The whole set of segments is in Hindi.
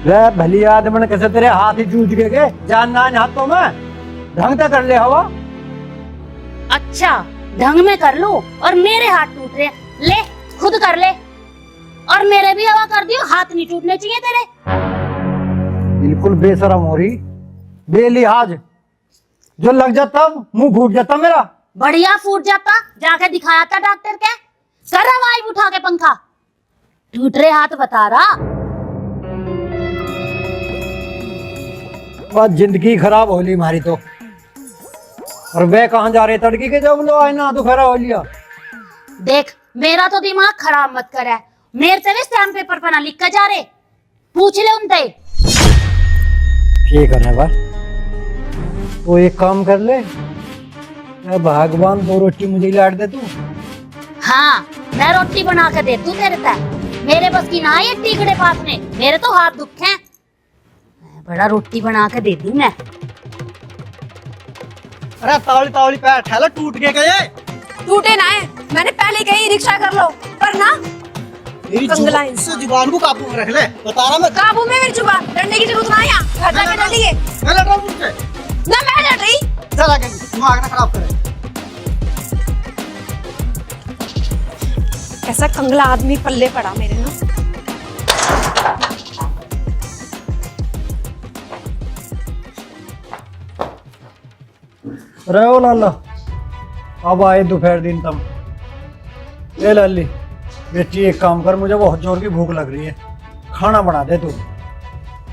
रे भली आदमी कैसे तेरे हाथ ही जूझ गए जान ना हाथों में ढंग से कर ले हवा। अच्छा ढंग में कर लूं और मेरे हाथ टूट रहे, ले खुद कर ले और मेरे भी हवा कर दियो, हाथ नहीं टूटने चाहिए तेरे। बिल्कुल बेशरम हो रही, बेलिहाज, जो लग जाता मुंह फूट जाता मेरा। बढ़िया फूट जाता, जाके दिखाया था डॉक्टर के, कर वाइब उठा के पंखा, टूट रहे हाथ बता रहा। बस जिंदगी खराब हो ली हमारी तो। और वे कहाँ जा रहे तड़की के जब लो आए ना तो खराब हो लिया। देख मेरा तो दिमाग खराब मत कर, मेरे से भी स्टैम्प पेपर पर ना लिख कर जा रहे, पूछ ले उनसे। क्या करने बा, वो एक काम कर ले, भगवान दो रोटी मुझे लाट दे तू। हाँ मैं रोटी बना के दे तू तेरे तक, मेरे बस की ना ये टीकड़े पास में, मेरे तो हाथ दुख हैं, बड़ा रोटी बना के दे दूं मैं। अरे तावली तावली पैर ठहला, टूट गए। टूटे ना है, मैंने पहले कही रिक्शा कर लो, पर ना जुबान को काबू में रख ले, बता रहा मैं। काबू में मेरी जुबान, डरने की जरूरत ना है, घर जाके डरिए। मैं लड़ रहा हूँ मुझसे। ना मैं डर रही। चल आगे, दिमाग ना खराब करे। ऐसा कंगला आदमी पल्ले पड़ा मेरे ना। अरे ओ लाला, अब आए दोपहर दिन तम। ए लाली बेटी एक काम कर, मुझे बहुत जोर की भूख लग रही है, खाना बना दे तू।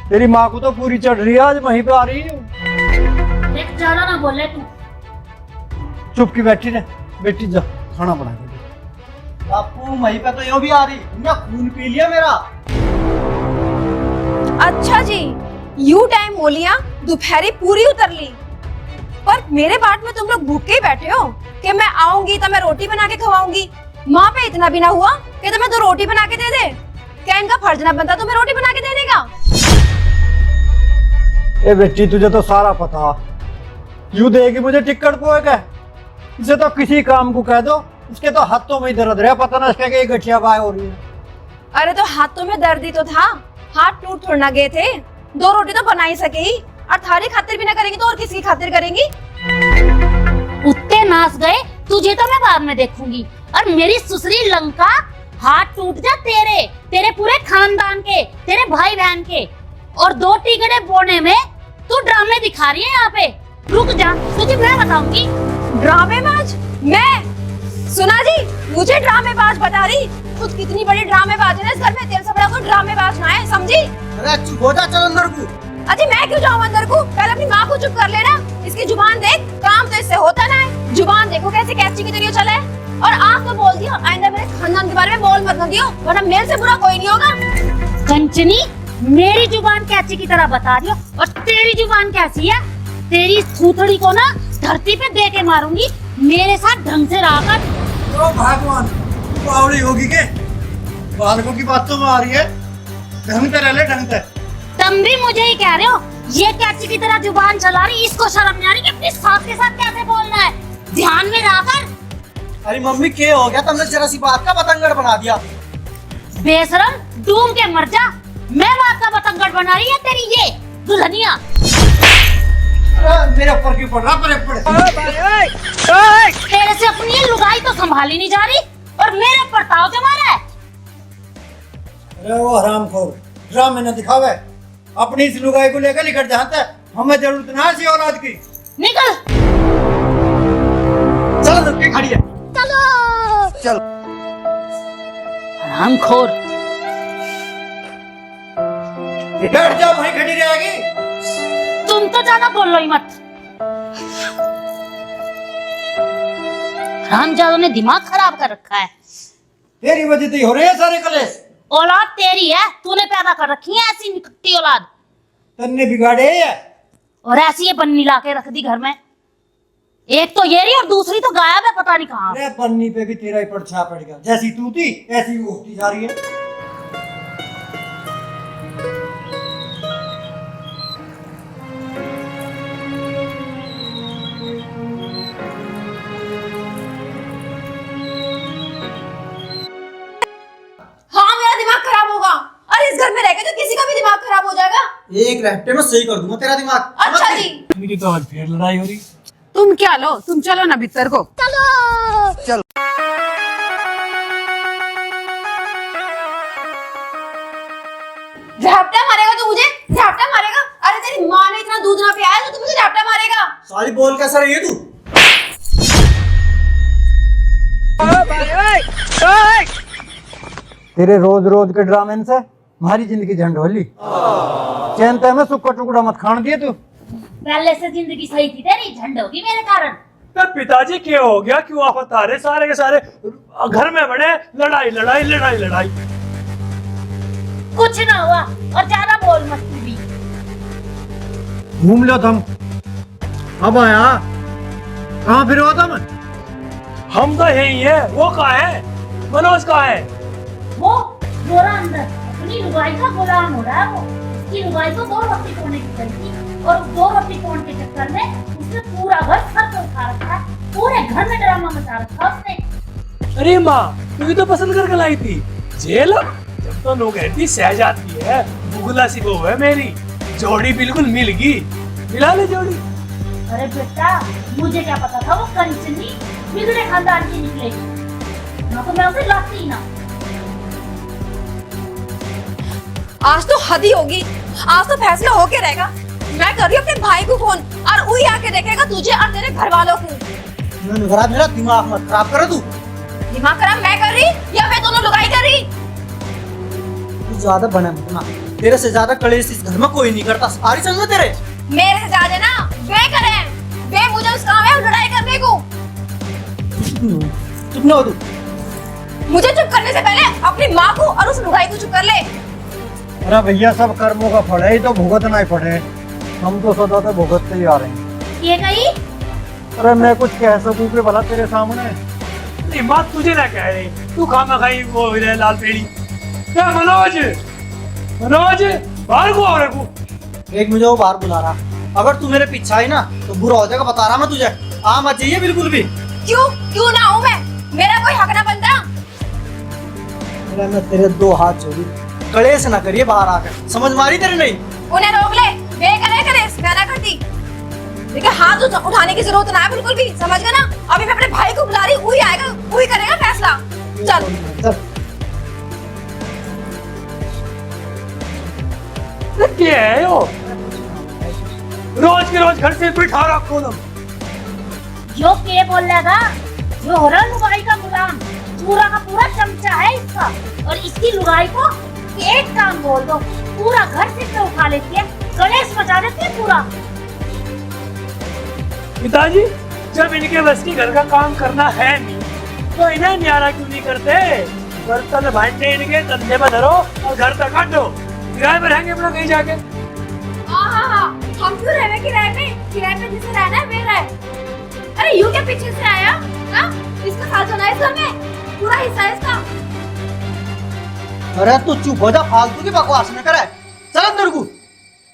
तेरी माँ को तो पूरी चढ़ रही है, आज वहीं पे आ रही है। देख ज्यादा ना बोले तू। चुप की बैठी रहे, बेटी जा खाना बना दे। बापू वहीं पे तो यो भी आ रही, इन्हें खून पी लिया मेरा। अच्छा जी, यू टाइम हो लिया, दोपहरी पूरी उतर ली, पर मेरे बाट में तुम लोग भूखे ही बैठे हो कि मैं आऊंगी तो मैं रोटी बना के खवाऊंगी। माँ पे इतना भी ना हुआ कि तुम्हें तो रोटी बना के दे दे, क्या इनका फर्ज ना बनता तुम्हें रोटी बना के देने का? ए बेटी तुझे तो सारा पता, यूं देगी मुझे टिकट पोए का, इसे तो किसी काम को कह दो, इसके तो हाथों में ही दर्द रहा, पता ना इसके गठिया बाय हो रही है। अरे तो हाथों में दर्द ही तो था, हाथ टूट थोड़ा ना गए थे, दो रोटी तो बना ही सके ही, और थारी खातिर भी ना करेंगी तो और किसकी खातिर करेंगी? उत्ते नाच गए, तुझे तो मैं बाद में देखूंगी, और मेरी सुसरी लंका हाथ टूट जा तेरे, तेरे पूरे खानदान के, तेरे भाई बहन के, और दो टिकड़े बोने में तू ड्रामे दिखा रही है यहाँ पे। रुक जा, तुझे मैं बताऊंगी। ड्रामेबाज? मैं? सुना जी, मुझे ड्रामेबाज बता रही, खुद कितनी बड़ी ड्रामेबाज है ना इस घर में, तेरे से बड़ा कोई ड्रामेबाज ना है, समझी? अरे चुप हो जा, चल अंदर को। अजी मैं क्यों जाऊँ अंदर को, पहले अपनी माँ को चुप कर लेना, इसकी जुबान देख, काम तो इससे होता ना है, जुबान देखो कैसे कैची की तरह चला है, और आप तो बोल दिया आइंदा मेरे खानदान के बारे में बोल मत दियो, वरना मेरे से बुरा कोई नहीं होगा। कंचनी मेरी जुबान कैची की तरह बता रही हो, और तेरी जुबान कैसी है, तेरी थूथड़ी को ना धरती पे दे के मारूंगी, मेरे साथ ढंग से रहा कर। तो भगवान पावड़ी होगी के, बालकों की बात तो आ रही है, ढंग से रह ले, ढंग से। तुम भी मुझे ही कह रहे हो, ये कैची की तरह जुबान चला रही, इसको शर्म नहीं आ रही कि अपनी सास के साथ कैसे बोलना है, ध्यान में रखकर। अरे मम्मी क्या हो गया, तुमने जरा सी बात का बतंगड़ बना दिया। बेशरम, डूब के मर जा, मैं बात का बतंगड़ बना रही है तेरी ये दुल्हनिया। मेरे ऊपर क्यों पड़ रहा, पड़े तेरे से अपनी ये लुगाई तो संभाली नहीं जा रही, और मेरे ऊपर ताव जमा रहा है। अरे वो हरामखोर, ड्रामे न दिखावे, अपनी इस लुगाई को लेकर निकल जाता है, हमें जरूरत ना है औलाद की। निकल चल लड़के खड़ी है, चलो चल। हरामखोर, बैठ जा, वहीं खड़ी रहेगी। तुम तो ज्यादा बोलो ही मत। हरामजादों ने दिमाग खराब कर रखा है। तेरी वजह से हो रहे हैं सारे कलेश। औलाद तेरी है, तूने पैदा कर रखी है ऐसी निकट्टी औलाद, तन्ने बिगाड़े है, और ऐसी ये बन्नी लाके रख दी घर में, एक तो ये रही और दूसरी तो गायब है, पता नहीं कहाँ। अरे पन्नी पे भी तेरा ही परछा पड़ गया, जैसी तू थी ऐसी वो होती जा रही है। हाँ मेरा दिमाग खराब होगा, अरे इस घर में रहकर तो किसी का भी दिमाग खराब हो जाएगा। एक रैप्टे में सही कर दूंगा तेरा दिमाग। समझ अच्छा गई? जी, इनकी तो आज फिर लड़ाई हो रही। तुम क्या लो, तुम चलो ना भीतर को। झपटा मारेगा तू मुझे, झपटा मारेगा? अरे तेरी माँ ने इतना दूध ना पियाया तो तू मुझे झपटा मारेगा? साली बोल कैसा रही है तू? तेरे रोज रोज के ड्रामे से हमारी जिंदगी झंड होली। चैन तय में सुक्का टुकड़ा मत खान दिए तू। पहले से जिंदगी सही थी तेरी, झंड होगी मेरे कारण। तो पिताजी क्या हो गया, क्यों आफत आ रहे सारे के सारे घर में बड़े लड़ाई लड़ाई लड़ाई लड़ाई। कुछ ना हुआ और ज्यादा बोल मत तू भी। घूम लो तुम। अब आया कहाँ फिर हो तुम? हम तो यही है, वो कहाँ है? मनोज कहाँ है? वो गोरा अंदर अपनी लुगाई का गुलाम हो रहा है। वो उसकी लुगाई को 2 रोटी तोड़ने की चलती और 2 रोटी तोड़ने के चक्कर में उसने पूरा घर सर पे उठा रखा है। पूरे घर में ड्रामा मचा रखा उसने। अरे माँ, तू भी तो पसंद करके लाई थी जेल। जब तो लोग कहती सहजाती है, बुगला सी बहू है मेरी, जोड़ी बिल्कुल मिल गई, मिला ले जोड़ी। अरे बेटा, मुझे क्या पता था वो कंचनी बिगड़े खानदान की निकलेगी। ना तो मैं उसे लाती ना। आज तो हद ही होगी, आज तो फैसला होके रहेगा। मैं कर रही हूँ अपने भाई को फोन और वही आके देखेगा तुझे और तेरे घर वालों को। मेरा दिमाग मत खराब कर तू। दिमाग खराब मैं कर रही या मैं दोनों लुगाई कर रही? तू ज्यादा बना मत ना, तेरे से ज्यादा कलेश इस घर में कोई नहीं करता। सारी संग में तेरे मेरे से ज्यादा ना वे करे, वे मुझे उस काम है लड़ाई करने को। चुप ना हो तू। मुझे चुप करने से पहले अपनी माँ को और उस लुगाई को चुप कर ले। अरे भैया, सब कर्मों का फल है, ये तो भुगतना ही पड़े। हम तो सदा से भुगतते ही आ रहे हैं। ये कही अरे मैं कुछ कह सकूं कि भला तेरे सामने? नहीं माँ, तुझे ना कह रही, तू खामा खाई वो है लाल पेड़ी। क्या मनोज, मनोज बाहर को आओ रे को। एक मुझे वो बाहर बुला रहा, अगर तू मेरे पीछे आई ना तो बुरा हो जाएगा, बता रहा मैं तुझे। आ मत जाइए बिल्कुल भी। क्यों ना हूँ मैं? मेरा कोई हक ना बनता। मैं तेरे 2 हाथ जोड़ी, कलेश ना करिए बाहर आकर। समझ मारी तेरे नहीं? उन्हें रोक ले, वे करे मैं ना करती। देखिए हाथ उठाने की जरूरत ना है बिल्कुल भी, समझ गए ना? अभी मैं अपने भाई को बुला रही, वही आएगा, वही करेगा फैसला। चल चल। क्या है वो? रोज के रोज घर से बिठा रखो तुम। जो के बोल लगा, जो हो रहा लुगाई का गुलाम, पूरा का पूरा चमचा है इसका। और इसकी लुगाई को एक काम बोल दो, पूरा घर सिर पे उठा लेती है, कलेश मचा देती है पूरा। पिताजी, जब इनके बस की घर का काम करना है नहीं तो इन्हें न्यारा क्यों नहीं करते? बर्तन भांडे इनके धंधे में धरो और घर तक काटो, किराए पे रहेंगे अपना कहीं जाके। हाँ, हम क्यों रहे किराए पे जिसे रहना है वे रहे। अरे यू के पीछे से आया ना, इसका साथ होना है इस घर में, पूरा हिस्सा है इसका। अरे तू चुप हो जा, फालतू की बकवास न करे। चल अंदर को।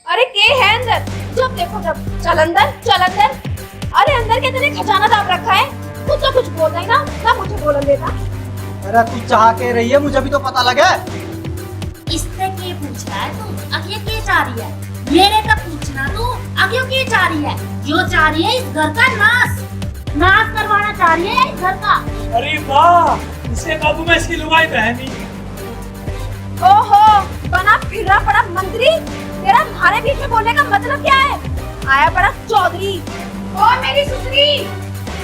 अरे के है अंदर? जब देखो जब चल अंदर, चल अंदर। अरे अंदर के तेरे खजाना दाब रखा है, कुछ तो कुछ बोल रही ना मुझे बोलन देता। अरे तू चाह के रही है, मुझे भी तो पता लगे। इससे के पूछ रहा है तू, अब ये के चाह रही है? मेरे का पूछना तू, अब ये के चाह रही है? जो चाह रही है इस घर का नाश करवाना चाह रही है इस घर का। अरे वाह, इसके काबू में इसकी लुगाई बहनी। ओहो, बना फिरा पड़ा मंत्री। तेरा हमारे बीच में बोलने का मतलब क्या है? आया पड़ा चौधरी। ओ मेरी सुसरी,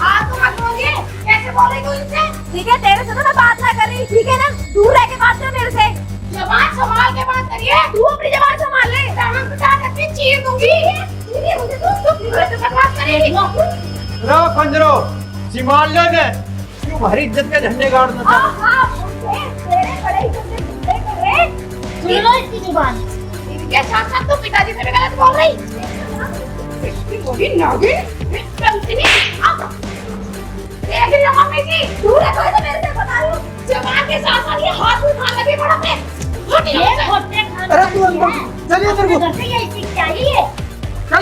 हाथ को मत बोलिए, कैसे बोले तू इनसे? ठीक है, तेरे से तो मैं बात ना कर रही, ठीक है ना? दूर रह के बात कर मेरे से। जबान संभाल के बात करिए, तू अपनी जबान संभाल ले। दामन पिटा करके चीर दूंगी। ये मुझे तू बात करेगी। रो खंजरो, सिमाल ले दे। क्यों हमारी इज्जत के झंडे गाड़ना चाहते? हाँ, तेरे बड़े इज्जत से झंडे कर रहे। सुन लो इसकी जुबान। इनके साथ साथ तो पिताजी से भी गलत बोल रही। इसकी बोली नागिन, कंसनी। देख रही हो मम्मी जी, दूर रखो तो मेरे से बता रही हूँ। जवान के साथ साथ ये हाथ उठा लगी बड़ा पे। ये खोटे खाने अरे तू अंदर, चलिए अंदर को। घर से ये सीख के आई है। चल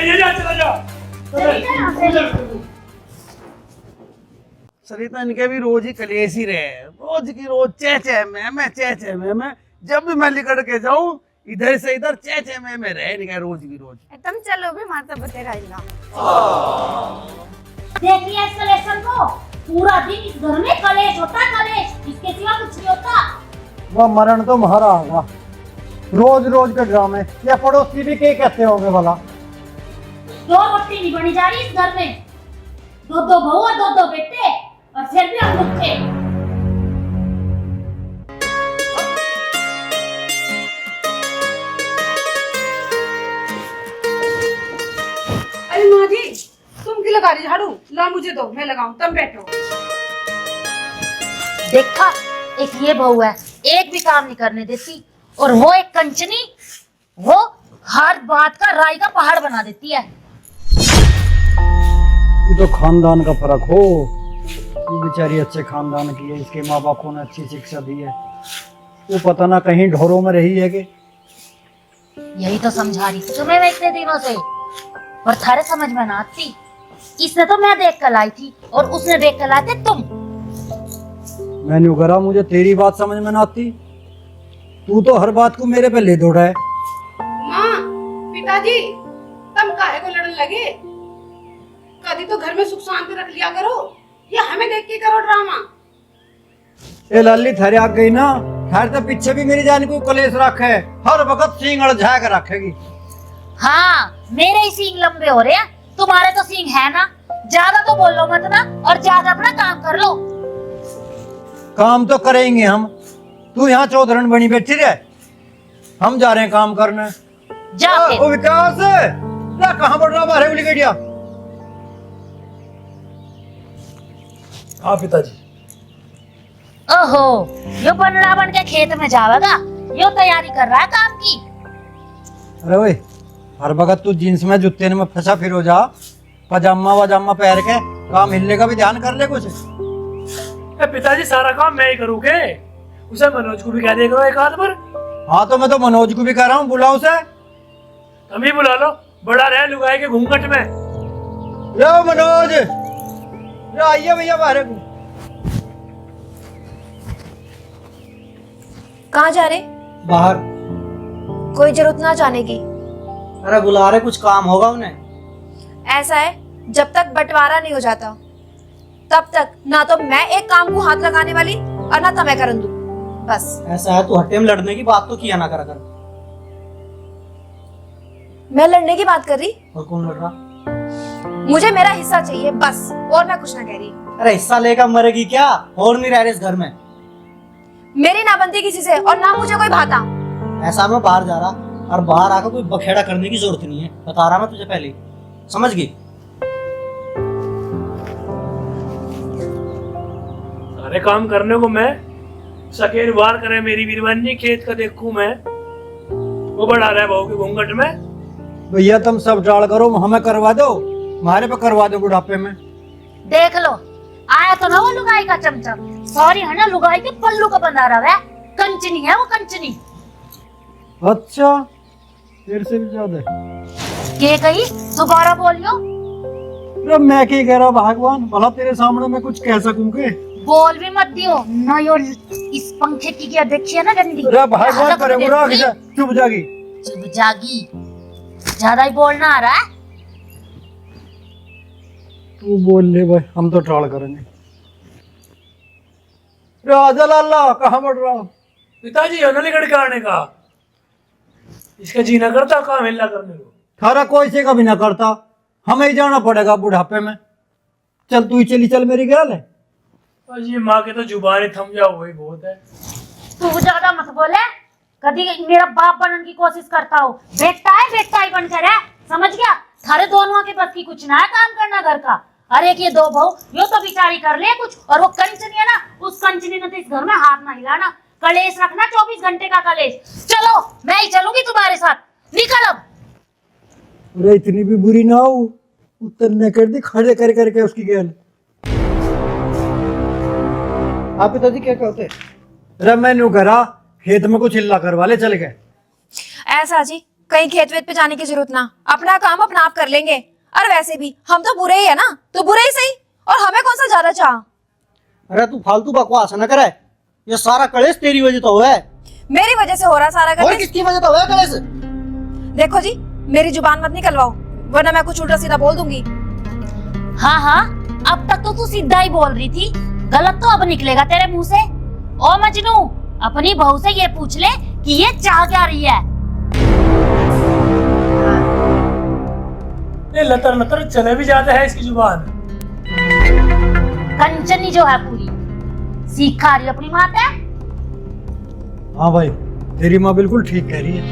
ले जा, चला जा। सरिता, इनके भी रोज ही कलेश ही रहे, रोज की रोज चह चह मैं चह चह मैं। जब भी मैं निकल के जाऊं इधर से इधर चे में रह नहीं गए रोज की रोज। तुम चलो भी माता बते रहेगा। देखिए इस कलेक्शन को, पूरा दिन इस घर में कलेश होता है, कलेश, इसके सिवा कुछ नहीं होता। वह मरण तो मारा होगा, रोज रोज के ड्रामे। या पड़ोसी भी क्या कहते होंगे भला। दो रोटी नहीं बनी जा रही इस घर में, दो दो बहू और दो बेटे, और फिर भी हम भूखे। अरे माँ जी, तुम क्यों लगा रही झाड़ू? ला मुझे दो, मैं लगाऊं, तुम बैठो। देखा, एक ये बहू है, एक भी काम नहीं करने देती, और वो एक कंचनी, वो हर बात का राई का पहाड़ बना देती है। ये तो खानदान का फर्क हो। ये बेचारी अच्छे खानदान की है, इसके माँ बापों ने अच्छी शिक्षा दी है। वो पता ना कहीं ढोरों में रही है कि। यही तो समझा रही थी तुम्हें मैं इतने दिनों से, पर थारे समझ में ना आती। इसने तो मैं देख कर लाई थी, और उसने देख कर लाए थे तुम। मैंने करा, मुझे तेरी बात समझ में ना आती। तू तो हर बात को मेरे पे ले दौड़ा है। माँ, पिताजी, तुम काहे को लड़ने लगे? कभी तो घर में सुख शांति रख लिया करो, या हमें देख के करो ड्रामा। ए लाली थारे आ गई ना, थारे तो पीछे भी मेरी जान को कलेश रखे, हर वक्त सींग अड़झा कर रखेगी। हाँ, मेरे ही सींग लंबे हो रहे हैं, तुम्हारे तो सींग है ना। ज्यादा तो बोलो मत ना, और ज्यादा अपना काम कर लो। काम तो करेंगे हम, तू यहाँ चौधरन बनी बैठी रहे, हम जा रहे हैं काम करने। जा फिर। ओ विकास, क्या कहाँ बढ़ रहा बाहर गड़िया? हाँ पिताजी। ओहो, यो बनड़ा बन के खेत में जावेगा, यो तैयारी कर रहा है काम की। अरे ओए, हर वक्त तू जींस में जूते में फंसा फिर हो जा, पजामा वजामा पहन के काम हिलने का भी ध्यान कर ले कुछ। पिताजी सारा काम मैं ही करूँ के? उसे मनोज को भी कह दे करो एक आध बार। हाँ तो मैं तो मनोज को भी कह रहा हूँ, बुलाओ उसे। तुम ही बुला लो, बड़ा रह लुगाई के घूंघट में। लो मनोज, लो आइए भैया बाहर को। कहाँ जा रहे? बाहर। कोई जरूरत ना जाने की। अरे बुला रहे, कुछ काम होगा उन्हें। ऐसा है, जब तक बंटवारा नहीं हो जाता तब तक ना तो मैं एक काम को हाथ लगाने वाली और ना तुम्हें करन दूं, बस। ऐसा है, तू हट्टे में लड़ने की बात तो किया ना करा कर। मैं लड़ने की बात कर रही? और कौन लड़ रहा? मुझे मेरा हिस्सा चाहिए बस, और मैं कुछ ना कह रही। अरे हिस्सा लेकर मरेगी क्या? और नहीं रह रहे इस घर में। मेरी ना बनती किसी से, और ना मुझे कोई भाता। ऐसा मैं बाहर जा रहा, और बाहर आकर कोई बखेड़ा करने की जरूरत नहीं है, बता रहा मैं तुझे पहले, समझ गई? सारे काम करने को मैं, सकेर वार करे मेरी बीरवानी, खेत का देखूं मैं, वो बड़ा रहा बहू के घूंघट में। भैया तुम सब टाल करो, हमें करवा दो, हमारे पे करवा दो बुढ़ापे में। देख लो, आया तो ना वो लुगाई का चमचम, सॉरी है ना, लुगाई के पल्लू का बंधा रहा है, कंचनी है वो, कंचनी। अच्छा, तेरे से भी ज्यादा। के कही? दोबारा बोलियो। अरे मैं क्या कह रहा भगवान, भला तेरे सामने मैं कुछ कह सकूं के? बोल भी मत दियो ना, यो इस पंखे की क्या देखिए ना गंदी। अरे भगवान करे बुरा, चुप जागी। चुप जागी, ज्यादा ही बोलना आ रहा है। तू बोल ले भाई, हम तो टाल करेंगे। राजा लाला कहाँ बढ़ रहा? पिताजी हो ना निकल के आने का, इसका जीना करता काम हिल्ला करने को। थारा कोई से का भी ना करता, हमें ही जाना पड़ेगा बुढ़ापे में। चल तू ही चली चल, मेरी ख्याल है। और ये माँ के तो जुबानी थम जाओ, वही बहुत है। तू ज्यादा मत बोले, कभी मेरा बाप बनने की कोशिश करता हो। बेटा ही बनकर है, समझ गया? थारे दोनों के बस की कुछ ना है काम करना घर का। अरे कि ये दो बहू, यो तो बिचारी कर ले कुछ, और वो कंचनी है ना, उस कंचनी ने तो इस घर में हाथ ना हिलाना, कलेश रखना 24 घंटे का कलेश। चलो मैं ही चलूंगी तुम्हारे साथ, निकल अब। अरे इतनी भी बुरी ना हो, उतरने कर दी खड़े कर करके उसकी गैल। आप पिताजी क्या कहते? अरे मैंने करा खेत में कुछ हिल्ला करवा ले, चल गए। ऐसा जी, कहीं खेत वेत पे जाने की जरूरत ना, अपना काम अपना आप कर लेंगे। और वैसे भी हम तो बुरे ही है ना, तो बुरे ही सही, और हमें कौन सा ज्यादा चाह। अरे तू फालतू बकवास न करे, ये सारा कलेश तेरी वजह तो है। मेरी वजह से हो रहा सारा और कलेश। किसकी वजह तो है कलेश? देखो जी, मेरी जुबान मत निकलवाओ, वरना मैं कुछ उल्टा सीधा बोल दूंगी। हाँ हाँ, अब तक तो तू सीधा ही बोल रही थी, गलत तो अब निकलेगा तेरे मुंह से। ओ मजनू, अपनी बहू से ये पूछ ले कि ये चाह क्या रही है। ये लतर लतर चले भी जाते हैं इसकी जुबान। कंचनी जो है पूरी सीख खा रही है अपनी माँ से। हाँ भाई, तेरी माँ बिल्कुल ठीक कह रही है।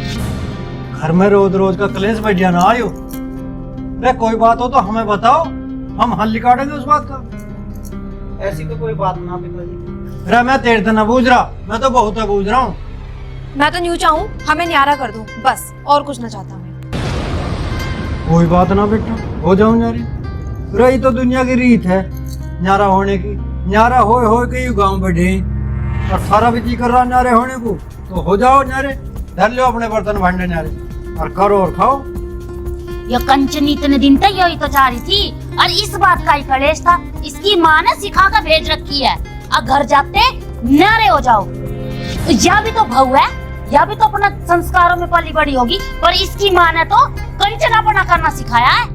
घर में रोज रोज का क्लेश बैठिया ना आयो। अरे कोई बात हो तो हमें बताओ, हम हल निकालेंगे उस बात का। ऐसी तो कोई बात ना पिताजी। अरे मैं तेरे से ना बूझ रहा, मैं तो बहुत है बूझ रहा हूँ। मैं तो न्यू चाहूँ हमें न्यारा कर दूं, बस और कुछ ना चाहता मैं। कोई बात ना बेटा, हो जाऊं न्यारी। रही तो दुनिया की रीत है न्यारा होने की। न्यारा हो के ही गाँव बैठे और सारा भी जी कर रहा न्यारे होने को, तो हो जाओ न्यारे। धर लो अपने बर्तन भांडे न्यारे और करो और खाओ। ये कंचनी इतने दिन तक यही तो चाह रही थी और इस बात का ही कलेश था। इसकी माँ ने सिखा कर भेज रखी है, अब घर जाते न्यारे हो जाओ। या भी तो बहू है, या भी तो अपना संस्कारों में पली बड़ी होगी, पर इसकी माँ ने तो कंचनापना करना सिखाया है।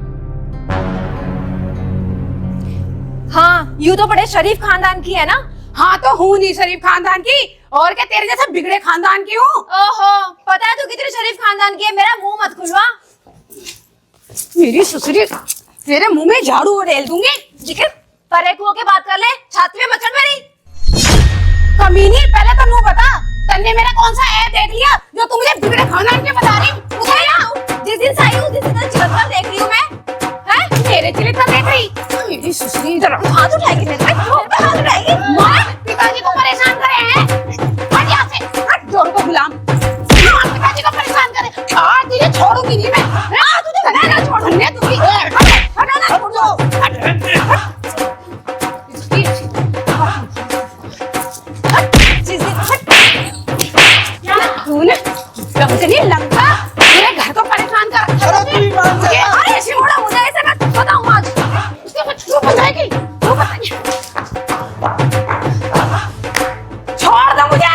हाँ, यूं तो बड़े शरीफ खानदान की है ना। हाँ तो हूँ नहीं शरीफ खानदान की, और क्या तेरे जैसा बिगड़े खानदान की हूँ। ओहो, पता है तू कितनी शरीफ खानदान की है, मेरा मुंह मत खुलवा। मेरी ससुरी तेरे मुंह में झाड़ू रेल दूंगी। जिक्र परे को के बात कर ले, छाती में मचड़ मेरी। कमीनी, पहले तो नू बता, तन्ने मेरा कौन सा ऐप देख लिया जो तू मुझे बिगड़े खानदान के बता रही? उधर आ। जिस दिन से आई हूँ, जिस दिन से चिलकर देख रही हूँ मैं। हैं? मेरे चिलित देख रही? मेरी ससुरी इधर आ। हाथ उठाएगी मेरे पे, हाथ उठाएगी। माँ, पिताजी को परेशान करे हैं। हट यहाँ से, हट जोर को गुलाम। माँ, पिताजी को परेशान करे। हाँ, तुझे छोड़ूंगी नहीं मैं। हाँ, तुझे ना छोड़ूंगी तुझे। हट ना, छोड़ दो। तूने लंका लंका मेरे घर को परेशान कर रखा है। अरे ऐसे मोड़ा मुझे ऐसे मत बताऊं आज। इसके कुछ तू बताएगी, तू बताएगी। छोड़ दो मुझे,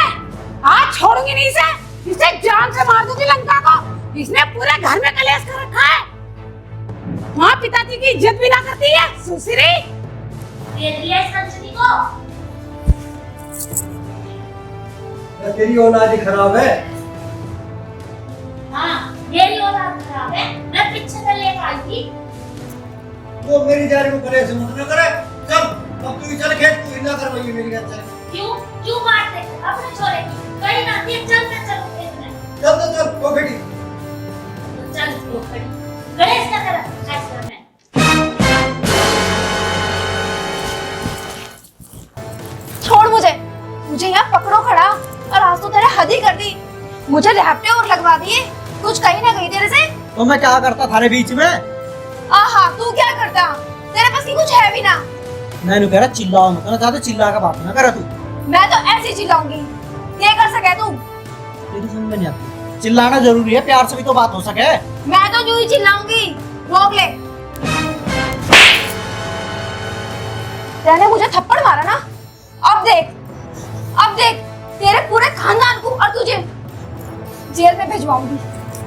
आज छोड़ूंगी नहीं इसे जान से मार दूंगी लंका को। इसने पूरे घर में कलेश कर रखा है। माँ पिताजी की इज्जत भी ना करती है, सुसरी। दे दिया इस कंचनी को। तेरी औलाद ही खराब है। हाँ, मेरी औलाद खराब है, मैं पीछे से लेकर आई थी। तो मेरी जारी को कलेश मत न करे। चल अब तू ही चल खेत, तू ही ना करवाइए मेरी घर से। क्यों मारते अपने छोरे की? कहीं ना कहीं चलो खेत में। चल तो चल वो बेटी। तो चल वो खड़ी गणेश का तरफ फैसला में। छोड़ मुझे यहाँ पकड़ो खड़ा। और आज तो तेरे हद ही कर दी, मुझे रैपटे और लगवा दिए। कुछ कहीं ना कहीं तेरे से। तो मैं क्या करता थारे बीच में? आहा, तू क्या करता? तेरे पास की कुछ है भी ना। मैंने कह रहा चिल्लाओ मत ना, ज्यादा चिल्ला का बात ना करा तू। मैं तो ऐसे चिल्लाऊंगी, ये कर सके तू। तेरी समझ में नहीं आती, चिल्लाना जरूरी है, प्यार से भी तो बात हो सके। मैं तो यूं ही चिल्लाऊंगी, रोक ले। तेने मुझे थप्पड़ मारा ना, अब देख तेरे पूरे खानदान को और तुझे जेल में भिजवाऊंगी।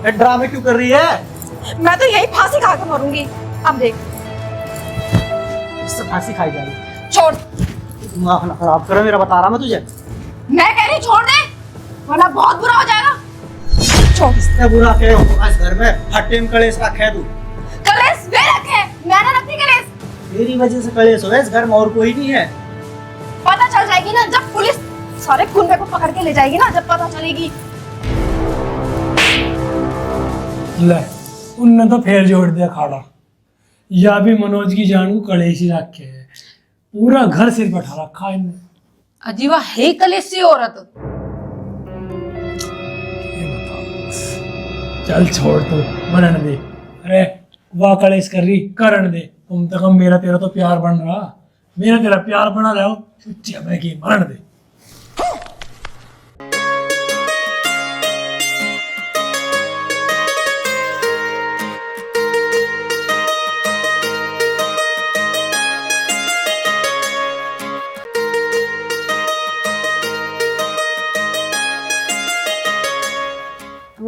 ये ड्रामे क्यों कर रही है? मैं तो यही फांसी खा के मरूंगी। अब देख, इससे फांसी खाई जा रही। छोड़। दिमाग ना खराब करो मेरा, बता रहा मैं तुझे। मैं कह रही छोड़ दे, वरना बहुत बुरा हो जाएगा। छोड़। इससे बुरा क्या होगा इस घर में? हट्टे में कलेश रखा है तू। कलेश वे रखे, मैंने रखी कलेश। तेरी वजह से कलेश हो गया इस घर में, और कोई नहीं है। पता चल जाएगी ना जब पुलिस सारे गुंडे को पकड़ के ले जाएगी ना, जब पता चलेगी। ले, उनने तो फेर जोड़ दिया खाड़ा। या भी मनोज की जान को कलेश ही रखे है, पूरा घर सिर पर उठा रखा है इनने। अजीवा है कलेशी औरत। ये बताओ, चल छोड़ तू, मनन दे। अरे वाह कलेश कर रही, करण दे। तुम तो कम मेरा तेरा तो प्यार बन रहा, मेरा तेरा प्यार बना रहा हो, मैं की मरण दे।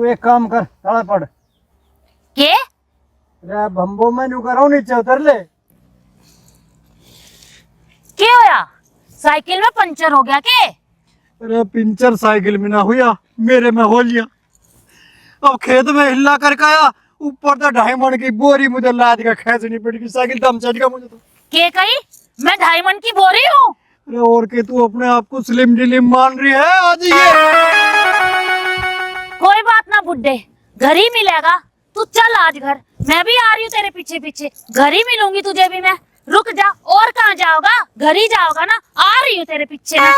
एक काम कर, ताला पड़। के अरे बम्बो में न्यू करो, नीचे उतर ले। क्या होया? साइकिल में पंचर हो गया के? अरे पिंचर साइकिल में ना हुआ, मेरे में हो लिया। अब खेत में हिला करके आया, ऊपर तो 2.5 मन की बोरी मुझे लाद के खींचनी पड़ेगी, साइकिल दम चढ़ गया मुझे तो। के कही मैं 2.5 मन की बोरी हूँ? अरे और के तू अपने आप को स्लिम डिलिम मान रही है आज ये? कोई बात ना बुड्ढे, घर ही मिलेगा। तू चल आज घर, मैं भी आ रही हूँ तेरे पीछे पीछे। घर ही मिलूंगी तुझे भी मैं। रुक जा, और कहाँ जाओगा? घर ही जाओगा ना? आ रही हूँ तेरे पीछे मैं।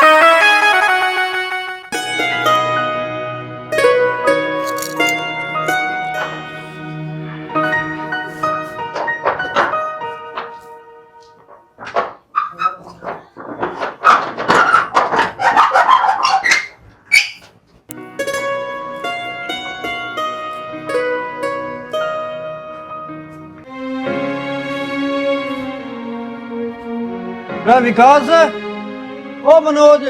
विकास, ओ मनोज,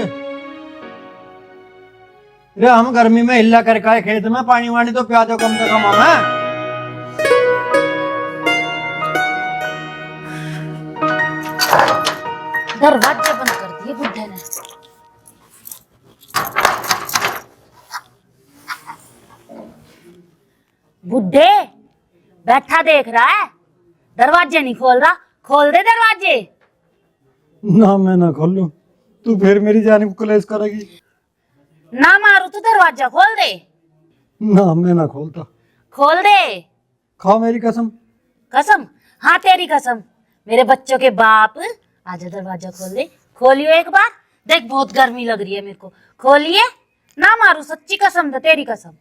रे हम गर्मी में हिला करके आए खेत में, पानी वानी तो पिया दो कम से कम हमें। दरवाजे बंद कर दिए बुड्ढे ने। बुड्ढे बैठा देख रहा है, दरवाजे नहीं खोल रहा। खोल दे दरवाजे। ना मैं ना खोलूं, तू फिर मेरी जान को क्लेश करेगी। ना मारू तो दरवाजा खोल दे। ना मैं ना खोलता। खोल दे। खाओ मेरी कसम। कसम? हाँ तेरी कसम। मेरे बच्चों के बाप, आजा दरवाजा खोल दे। खोलियो एक बार, देख बहुत गर्मी लग रही है मेरे को। खोलिए, ना मारू, सच्ची कसम, तो तेरी कसम।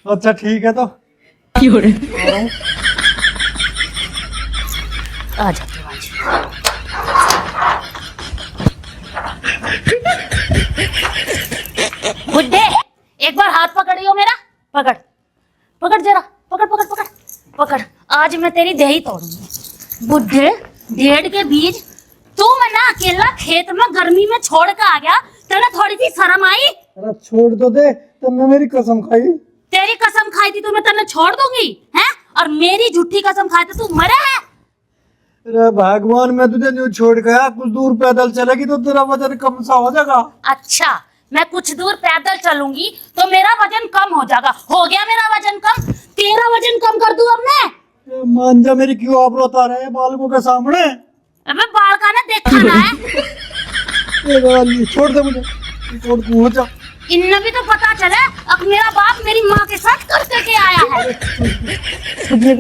अच्छा ठीक है तो। आजा दरवाजा। बुड्ढे एक बार हाथ पकड़ियो मेरा। पकड़ पकड़ जरा, पकड़ पकड़ पकड़ पकड़। आज मैं तेरी देही तोड़ूंगी। बुड्ढे भेड़ के बीज, तू मैं ना अकेला खेत में गर्मी में छोड़ के आ गया। तेरा थोड़ी सी शर्म आई? अरे छोड़ तो दे, तुमने मेरी कसम खाई। तेरी कसम खाई थी तो मैं तेने छोड़ दूंगी हैं? और मेरी झूठी कसम खाई तो तू मरे है। अरे भगवान, मैं तुझे न्यू छोड़ गया, कुछ दूर पैदल चलेगी तो तेरा वजन कम सा हो जाएगा। अच्छा, मैं कुछ दूर पैदल चलूंगी तो मेरा वजन कम हो जाएगा। हो गया मेरा वजन कम, तेरा वजन कम कर दूं अब मैं। मान जा मेरी, क्यों आप रोता रहे बालकों के सामने? अबे बाल का ना देखा ना है। छोड़ दे मुझे, छोड़, तू हो जा। इनने भी तो पता चला अब मेरा बाप मेरी माँ के साथ कर करके आया है। अरे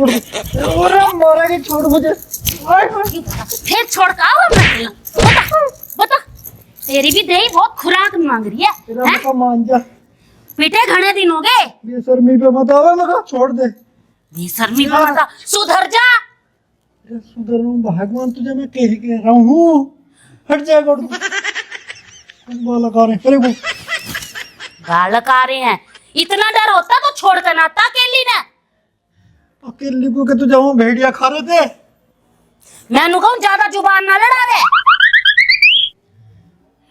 मारेगी, छोड़ मुझे। फिर छोड़ का आओ मैं। बता बता, तेरी भी देही बहुत खुराक मांग रही है, हैं? मान जा। पीटे घने दिन हो गए। बेशर्मी पे मत आवे, मैं कहा छोड़ दे। बेशर्मी पे मत आ, सुधर जा। सुधर रहा हूँ भगवान, तुझे मैं कह रहा हूँ, हट जाएगा। बालक आ रहे हैं, अरे वो बालक आ रहे हैं। इतना डर होता तो छोड़ कर ना आता अकेली ने। अकेली को के तुझे वहाँ भेड़िया खा रहे थे। मैं नु कहूं ज्यादा जुबान ना लड़ावे,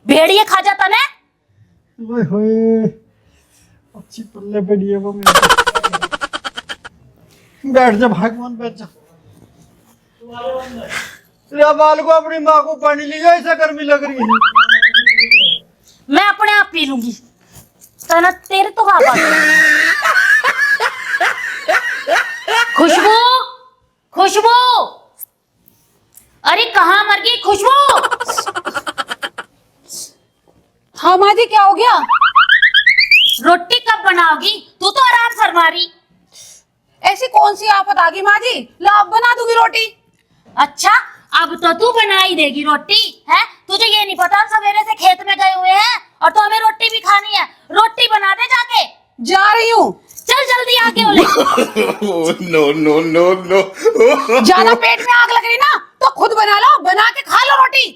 भेड़िए खा जाता ने। ओए होए, अच्छी पल्ले पड़ी है वो मेरे। बैठ जा भगवान, बैठ जा। तेरा बाल को अपनी माँ को पानी ले जा, ऐसा गर्मी लग रही है। मैं अपने आप पी लूंगी। तना तेरे तो बाबा। खुशबू, खुशबू, अरे कहाँ मर गई खुशबू? हाँ माँ जी, क्या हो गया? रोटी कब बनाओगी? तू तो आराम फरमा रही। ऐसी कौन सी आफत आ गई माँ जी? ला अब बना दूंगी रोटी। अच्छा, अब तो तू बना ही देगी रोटी है? तुझे ये नहीं पता हम सवेरे से खेत में गए हुए हैं और तो हमें रोटी भी खानी है। रोटी बना दे जाके। जा रही हूँ। चल जल्दी आके बोले। No no no no. ज्यादा पेट में आग लग रही ना तो खुद बना लो, बना के खा लो रोटी।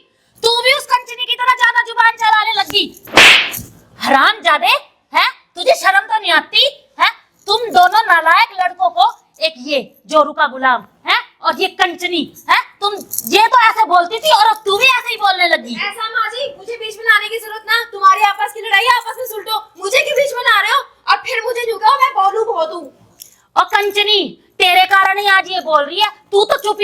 तू भी उस कंचनी की तरह ज्यादा जुबान चलाने लगी। हरामजादे, है तुझे शर्म तो नहीं आती है? तुम दोनों नालायक लड़कों को, एक ये जोरू का गुलाम है और ये कंचनी है, तुम ये तो ऐसे बोलती थी और अब तू भी ऐसे ही बोलने लगी। ऐसा माँ जी, मुझे बीच में लाने की जरूरत ना। तुम्हारी आपस की लड़ाई आपस में सुलटो, मुझे क्यों बीच में ला रहे हो?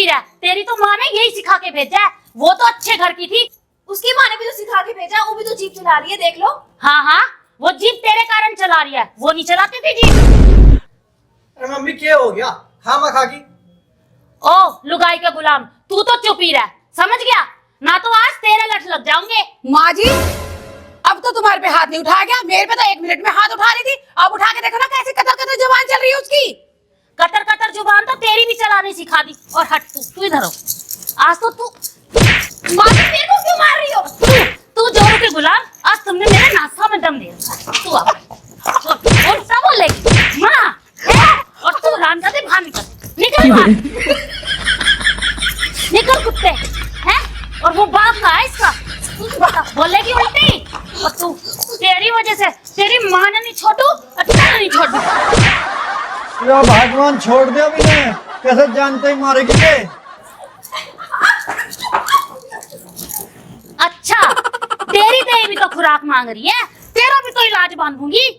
ही रह, तेरी तो माँ ने यही सिखा के भेजा है। वो तो अच्छे घर की थी। उसकी माँ ने भी तो सिखा के भेजा, वो भी तो जीप चला रही है, देख लो। हाँ हाँ, वो जीप तेरे कारण चला रही है, वो नहीं चलाती थी जीप। अरे मम्मी क्या हो गया? खामा खा की। ओ लुगाई का गुलाम, तू तो चुप ही रह, समझ गया ना? तो आज तेरे लठ लग जाऊंगे। माँ जी, अब तो तुम्हारे पे हाथ नहीं उठाया गया, मेरे पे तो 1 मिनट में हाथ उठा रही थी। अब उठा के देखो ना कैसे कतर कतर जुबान चल रही है उसकी। कतर कतर जुबान तो तेरी भी चलानी सिखा दी। और हट, तू इधर हो। आज तो तू माँ जी मेरे को क्यों मार रही हो? तू जोरू के गुलाम, आज तुमने मेरे नासा में दम दे रखा है। तू आ और सब बोलेगी माँ है, और तू रामजादे बाहर निकल बाहर। निकल कुत्ते हैं। और वो बाप का है इसका, बोलेगी उल्टी। और तू, तेरी वजह से तेरी माँ ने नहीं छोड़ू और तेरे नहीं छोड़ू। या भगवान छोड़ दे अभी ने, कैसे जानते ही मारेगी के? अच्छा, तेरी भी तो खुराक मांग रही है, तेरा भी तो इलाज बांधूंगी।